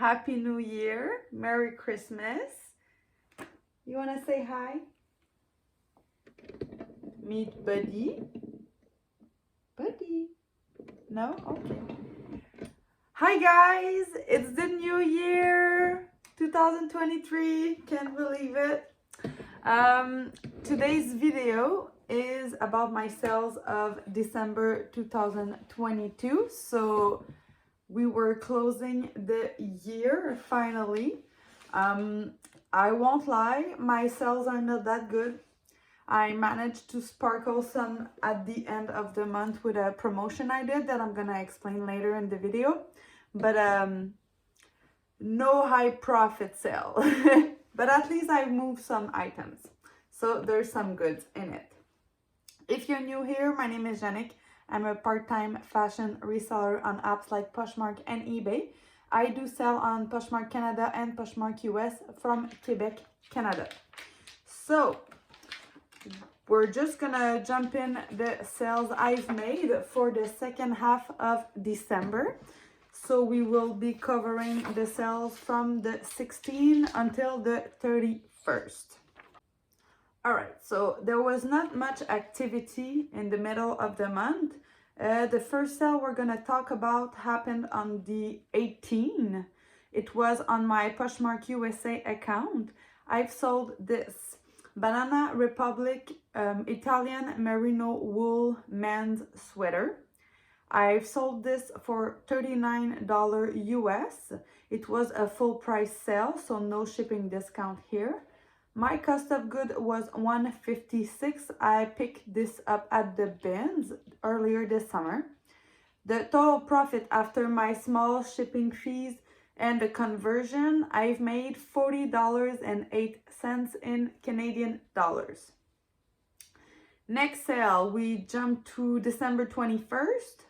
Happy New Year, Merry Christmas. You want to say hi? Meet Buddy. Buddy. No? Okay. Hi guys, it's the new year, 2023. Can't believe it. Today's video is about my sales of December 2022. So we were closing the year finally. I won't lie, my sales are not that good. I managed to sparkle some at the end of the month with a promotion I did that I'm gonna explain later in the video. But no high profit sale. But at least I moved some items. So there's some goods in it. If you're new here, my name is Janick. I'm a part-time fashion reseller on apps like PoshMark and Ebay. I do sell on PoshMark Canada and PoshMark US from Quebec, Canada. So we're just gonna jump in the sales I've made for the second half of December. So we will be covering the sales from the 16th until the 31st. All right, so there was not much activity in the middle of the month. The first sale we're gonna talk about happened on the 18th. It was on my PoshMark USA account. I've sold this Banana Republic Italian merino wool men's sweater. I've sold this for $39 US. It was a full price sale, so no shipping discount here. My cost of good was $156. I picked this up at the bins earlier this summer. The total profit after my small shipping fees and the conversion, I've made $40.08 in Canadian dollars. Next sale, we jump to December 21st.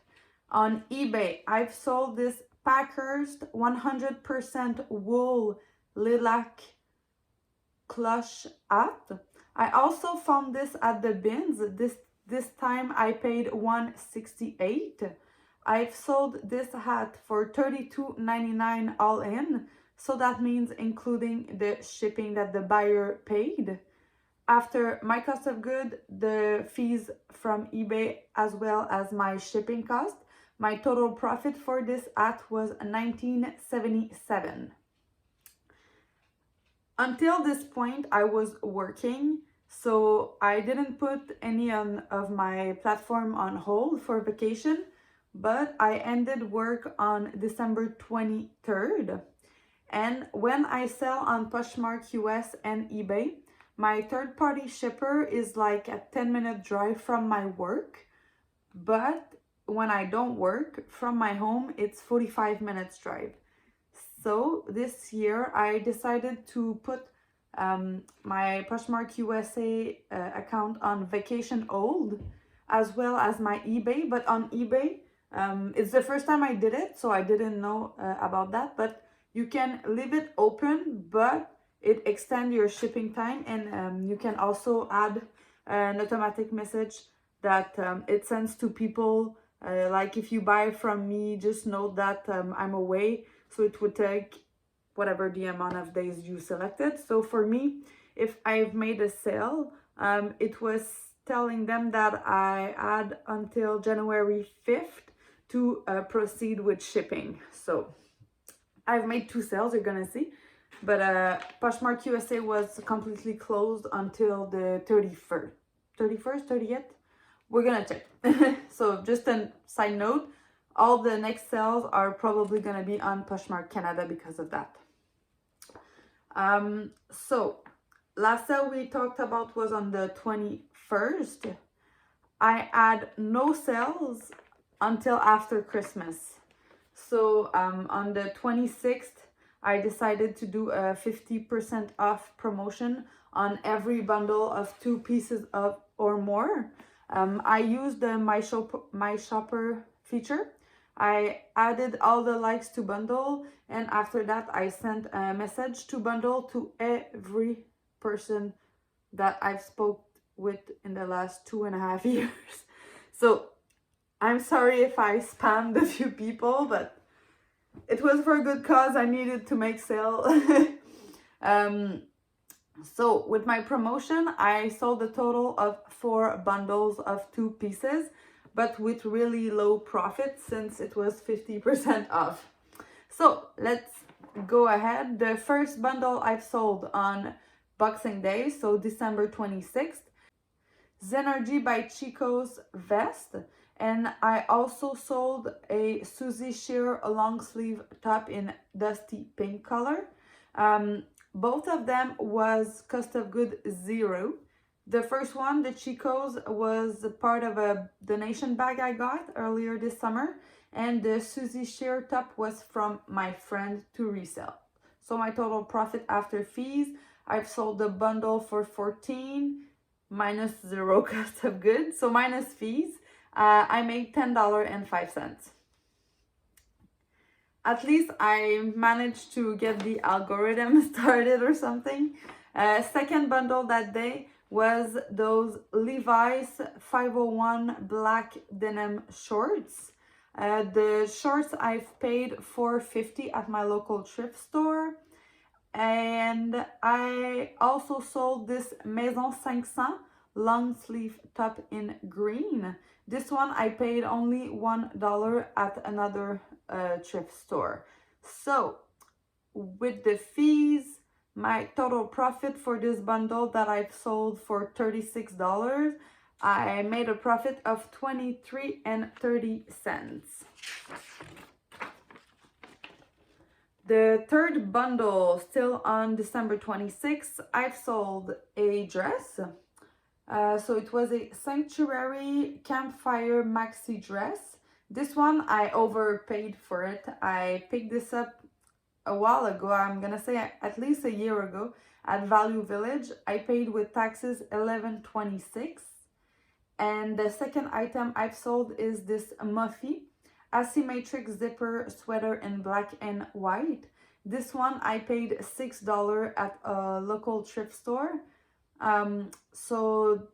On eBay, I've sold this Packhurst 100% wool lilac clutch hat. I also found this at the bins. This time I paid $168. I've sold this hat for $32.99 all in, so that means including the shipping that the buyer paid. After my cost of good, the fees from eBay as well as my shipping cost, my total profit for this hat was $19.77. Until this point, I was working, so I didn't put any of my platform on hold for vacation, but I ended work on December 23rd. And when I sell on PoshMark US and eBay, my third-party shipper is like a 10-minute drive from my work, but when I don't work from my home, it's 45 minutes drive. So this year I decided to put my PoshMark USA account on vacation hold, as well as my eBay. But on eBay, it's the first time I did it, so I didn't know about that. But you can leave it open, but it extends your shipping time, and you can also add an automatic message that it sends to people. Like if you buy from me, just note that I'm away. So it would take whatever the amount of days you selected. So for me, if I've made a sale, it was telling them that I had until January 5th to proceed with shipping. So I've made 2 sales, you're gonna see. But PoshMark USA was completely closed until the 31st. 31st, 30th? We're gonna check. So just a side note, all the next sales are probably going to be on PoshMark Canada because of that. So last sale we talked about was on the 21st. I had no sales until after Christmas. So on the 26th, I decided to do a 50% off promotion on every bundle of 2 pieces of or more. I used the My Shopper feature. I added all the likes to bundle, and after that I sent a message to bundle to every person that I've spoke with in the last 2.5 years. So I'm sorry if I spammed a few people, but it was for a good cause. I needed to make sale. So with my promotion, I sold a total of 4 bundles of 2 pieces, but with really low profit since it was 50% off. So let's go ahead. The first bundle I've sold on Boxing Day, so December 26th, Zenergy by Chico's vest. And I also sold a Suzy Sheer long sleeve top in dusty pink color. Both of them was cost of good 0. The first one, the Chico's, was part of a donation bag I got earlier this summer. And the Suzy Sheer top was from my friend to resell. So my total profit after fees, I've sold the bundle for 14 minus 0 cost of goods. So minus fees, I made $10.05. At least I managed to get the algorithm started or something. Second bundle that day was those Levi's 501 black denim shorts. The shorts I've paid $4.50 at my local thrift store. And I also sold this Maison 500 long sleeve top in green. This one I paid only $1 at another thrift store. So with the fees, my total profit for this bundle that I've sold for $36, I made a profit of $23.30. The third bundle, still on December 26th, I've sold a dress. So it was a Sanctuary Campfire maxi dress. This one, I overpaid for it. I picked this up a while ago. I'm gonna say at least a year ago at Value Village. I paid with taxes $11.26. And the second item I've sold is this Muffy asymmetric zipper sweater in black and white. This one I paid $6 at a local thrift store. So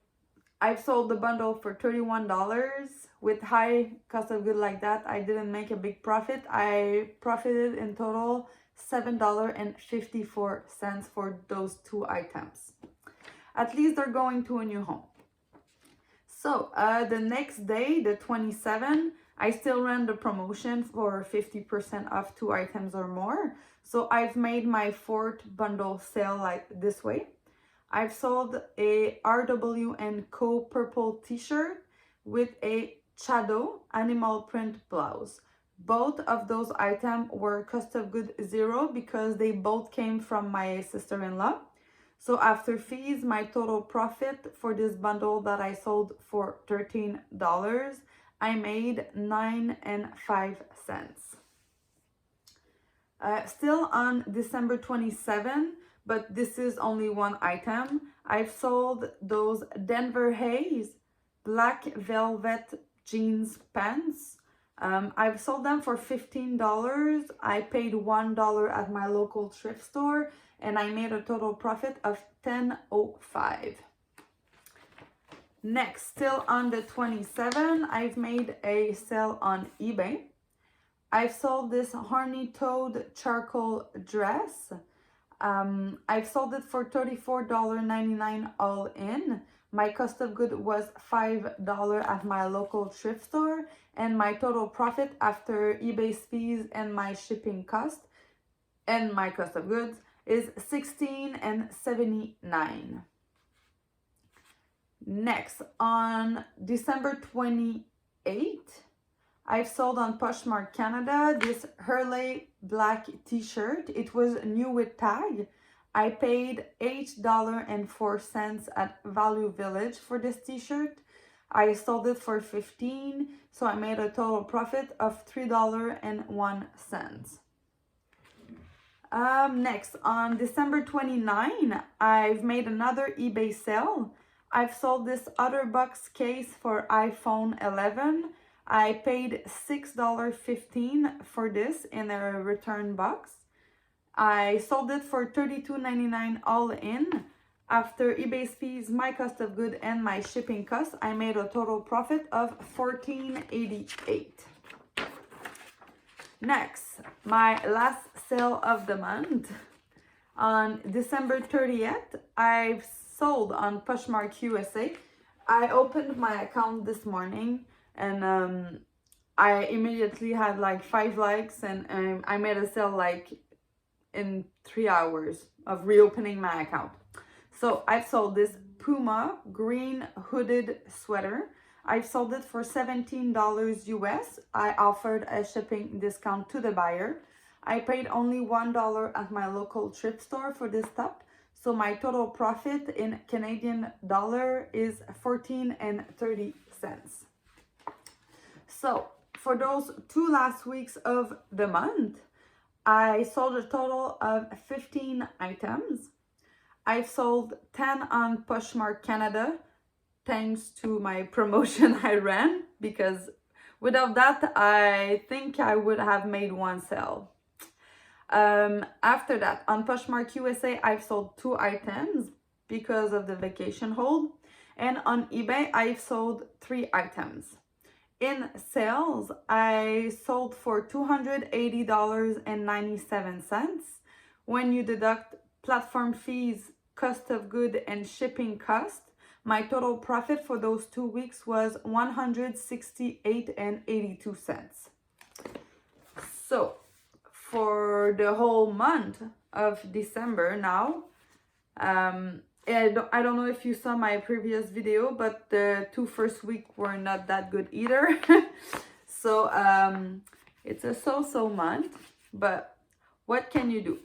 I've sold the bundle for $31. With high cost of good like that, I didn't make a big profit. I profited in total $7.54 for those 2 items. At least they're going to a new home. So the next day, the 27th, I still ran the promotion for 50% off 2 items or more. So I've made my 4th bundle sale like this way. I've sold a RW & Co purple t-shirt with a Chado animal print blouse. Both of those items were cost of good 0 because they both came from my sister-in-law. So after fees, my total profit for this bundle that I sold for $13, I made $9.05. Still on December 27, but this is only 1 item. I've sold those Denver Haze black velvet jeans pants. I've sold them for $15. I paid $1 at my local thrift store, and I made a total profit of $10.05. Next, still on the 27th, I've made a sale on eBay. I've sold this horny toad charcoal dress. I've sold it for $34.99 all in. My cost of good was $5 at my local thrift store, and my total profit after eBay's fees and my shipping cost and my cost of goods is $16.79. Next, on December 28th, I've sold on PoshMark Canada this Hurley black t-shirt. It was new with tag. I paid $8.04 at Value Village for this t-shirt. I sold it for $15, so I made a total profit of $3.01. Next, on December 29, I've made another eBay sale. I've sold this OtterBox case for iPhone 11. I paid $6.15 for this in a return box. I sold it for $32.99 all in. After eBay's fees, my cost of good, and my shipping costs, I made a total profit of $14.88. Next, my last sale of the month. On December 30th, I've sold on PoshMark USA. I opened my account this morning and I immediately had like 5 likes and I made a sale like in 3 hours of reopening my account. So I've sold this Puma green hooded sweater. I've sold it for $17 US. I offered a shipping discount to the buyer. I paid only $1 at my local thrift store for this top. So my total profit in Canadian dollar is 14.30 cents. So for those 2 last weeks of the month, I sold a total of 15 items. I've sold 10 on PoshMark Canada, thanks to my promotion I ran, because without that, I think I would have made 1 sale. After that, on PoshMark USA, I've sold 2 items because of the vacation hold. And on eBay, I've sold 3 items. In sales, I sold for $280.97. When you deduct platform fees, cost of good, and shipping cost, my total profit for those 2 weeks was $168.82. So for the whole month of December now, I don't know if you saw my previous video, but the 2 first weeks were not that good either. So it's a so-so month, but what can you do?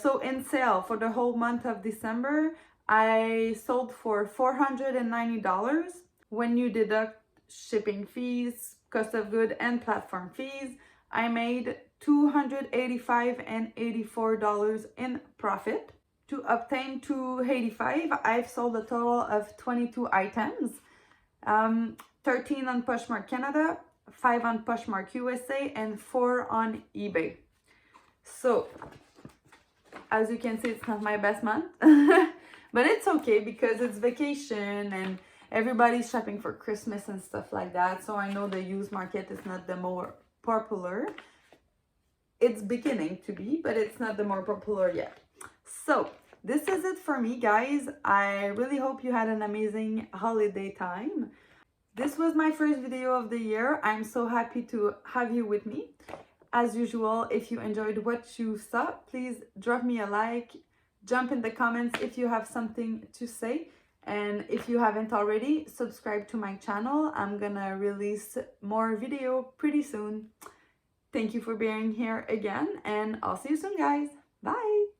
So in sale for the whole month of December, I sold for $490. When you deduct shipping fees, cost of good, and platform fees, I made $285.84 in profit. To obtain $285, I've sold a total of 22 items, 13 on PoshMark Canada, 5 on PoshMark USA, and 4 on eBay. So as you can see, it's not my best month, but it's okay because it's vacation and everybody's shopping for Christmas and stuff like that. So I know the used market is not the more popular. It's beginning to be, but it's not the more popular yet. So this is it for me, guys. I really hope you had an amazing holiday time. This was my first video of the year. I'm so happy to have you with me. As usual, if you enjoyed what you saw, please drop me a like, jump in the comments if you have something to say. And if you haven't already, subscribe to my channel. I'm gonna release more video pretty soon. Thank you for being here again, and I'll see you soon, guys. Bye!